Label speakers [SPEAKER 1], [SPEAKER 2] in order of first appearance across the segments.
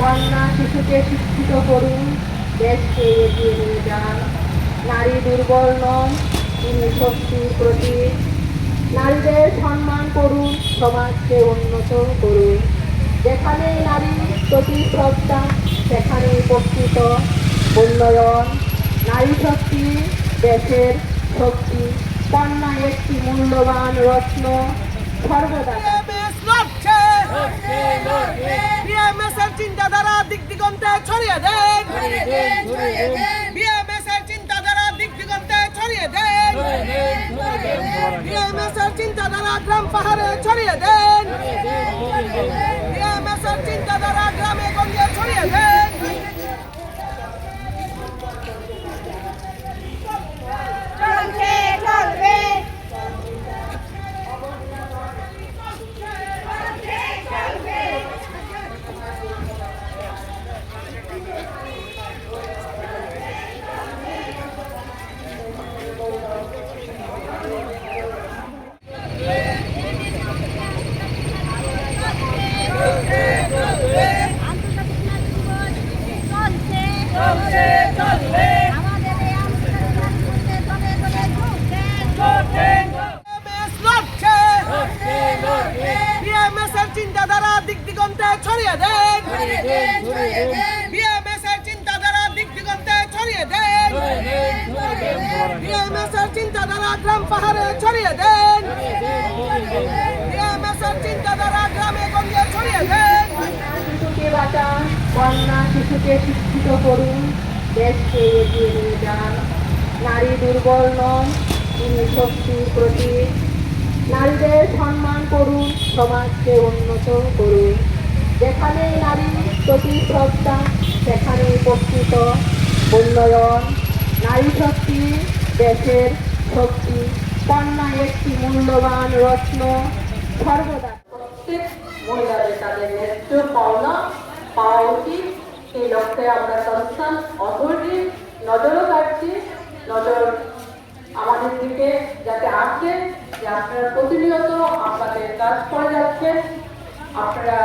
[SPEAKER 1] কন্যা শিশুকে শিক্ষিত করুন, দেশকে এগিয়ে নিয়ে যান। নারী দুর্বল নন, তিনি শক্তির প্রতীক। নারীদের সম্মান করুন, সমাজকে উন্নত করুন। যেখানেই নারীর প্রতি শ্রদ্ধা, সেখানেই প্রকৃত উন্নয়ন। নারী শক্তি দেশের শক্তি। কন্যা একটি মূল্যবান রত্ন, সর্বদা
[SPEAKER 2] চিন্তাধারা দিক দিগন্তে ছড়িয়ে দেন, বিএমএসের চিন্তাধারা দিক দিগন্তে ছড়িয়ে দেন, বিএমএসের চিন্তাধারা গ্রাম পাহাড়ে ছড়িয়ে দেন, বিএমএসের চিন্তাধারা গ্রামে গঞ্জে ছড়িয়ে দেন। চিন্তাধারা দিক দিগন্তে ছড়িয়ে দেন, বিএমএসের চিন্তাধারা দিক দিগন্তে ছড়িয়ে দেন, বিএমএসের চিন্তাধারা গ্রাম পাহাড়ে ছড়িয়ে দেন, বিএমএসের চিন্তাধারা গ্রামে গঞ্জে ছড়িয়ে দেন।
[SPEAKER 1] শিশুকে বাঁচান, কন্যা শিশুকে শিক্ষিত করুন, দেশকে এগিয়ে নিয়ে যান। নারী দুর্বল নন, তিনি শক্তির প্রতীক। নারীদের সম্মান করুন, সমাজকে উন্নত করুন। যেখানেই নারীর প্রতি শ্রদ্ধা, সেখানেই প্রকৃত উন্নয়ন। নারী শক্তি দেশের শক্তি। কন্যা একটি মূল্যবান রত্ন, সর্বদা
[SPEAKER 3] প্রত্যেক মহিলাদের তাদের ন্যায্য পাওনা পাওয়া উচিত। সেই লক্ষ্যে আমরা কনসার্ন অথরিটি নজরও রাখছি, নজর আমাদের দিকে যাতে আসে যে আপনারা প্রতিনিয়ত আপনাদের কাজ করে যাচ্ছেন, আপনারা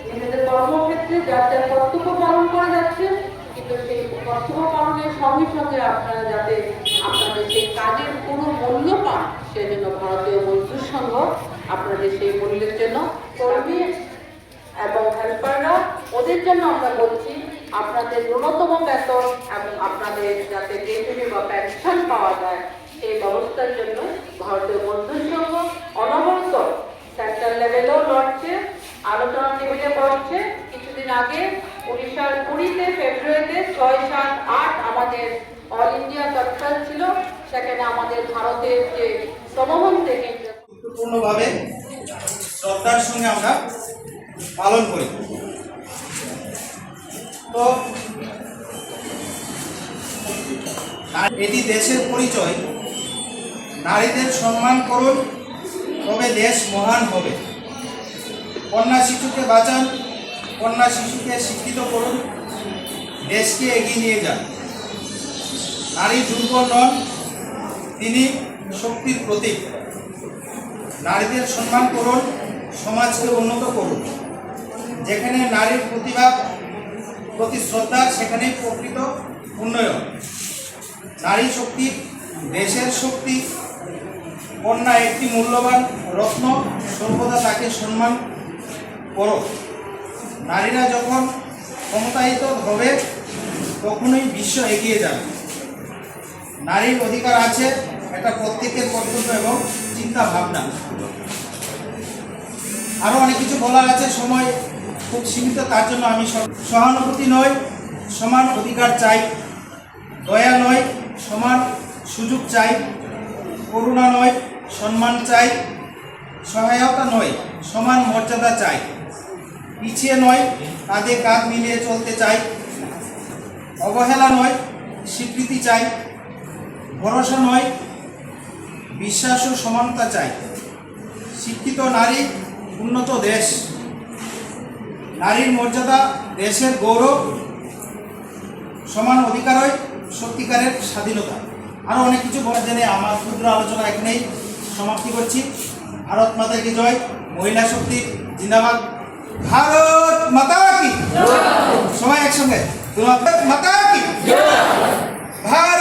[SPEAKER 3] নিজেদের কর্মক্ষেত্রে যার যার কর্তব্য পালন করে যাচ্ছেন, কিন্তু সেই কর্তব্য পালনের সঙ্গে সঙ্গে আপনারা যাতে আপনাদের সেই কাজের কোনো মূল্য পান, সেজন্য ভারতীয় মজদুর সংঘ আপনাদের সেই মূল্যের জন্য কর্মী এবং হেল্পাররা ওদের জন্য আমরা বলছি আপনাদের ন্যূনতম বেতন এবং আপনাদের যাতে গ্র্যাচুইটি বা পেনশন পাওয়া যায় সেই ব্যবস্থার জন্য ভারতীয় মজদুর সংঘ অনবরত সেন্ট্রাল লেভেলেও লড়ছে, আলোচনা টেবিলে বসছে। কিছুদিন আগে 2020 ফেব্রুয়ারিতে 6, 7, 8 আমাদের অল ইন্ডিয়া কনফারেন্স ছিল, সেখানে আমাদের ভারতের যে সমবন থেকে
[SPEAKER 4] গুরুত্বপূর্ণভাবে শ্রদ্ধার সঙ্গে আমরা পালন করি। তো এটি দেশের পরিচয়। নারীদের সম্মান করুন, তবে দেশ মহান হবে। কন্যা শিশুকে বাঁচান, কন্যা শিশুকে শিক্ষিত করুন, দেশকে এগিয়ে নিয়ে যান। নারী দুর্বল নন, তিনি শক্তির প্রতীক। নারীদের সম্মান করুন, সমাজকে উন্নত করুন। যেখানে নারীর প্রতিভা প্রতি শ্রদ্ধা, সেখানেই প্রকৃত উন্নয়ন। নারী শক্তি দেশের শক্তি। কন্যা একটি মূল্যবান রত্ন, সর্বদা তাকে সম্মান করো। নারীরা যখন ক্ষমতায়িত হবে, তখনই বিশ্ব এগিয়ে যাবে। নারীর অধিকার আছে, এটা প্রত্যেকের কর্তব্য এবং চিন্তা ভাবনা। আরও অনেক কিছু বলার আছে, সময় খুব সীমিত, তার জন্য আমি সহানুভূতি নয়, সমান অধিকার চাই। দয়া নয়, সমান সুযোগ চাই। করুণা নয়, সম্মান চাই। সহায়তা নয়, সমান মর্যাদা চাই। পিছিয়ে নয়, কাঁধে কাঁধ মিলিয়ে চলতে চাই। অবহেলা নয়, স্বীকৃতি চাই। ভরসা নয়, বিশ্বাস ও সমানতা চাই। শিক্ষিত নারী, উন্নত দেশ। নারীর মর্যাদা দেশের গৌরব। সমান অধিকারই সত্যিকারের স্বাধীনতা। আরও অনেক কিছু বলা জেনে আমার ক্ষুদ্র আলোচনা এখানেই সমাপ্তি করছি। ভারত মাতা কি জয়। মহিলা শক্তি জিন্দাবাদ। ভারত মাতা কি সবাই একসঙ্গে ভারত মাতা কি ভারত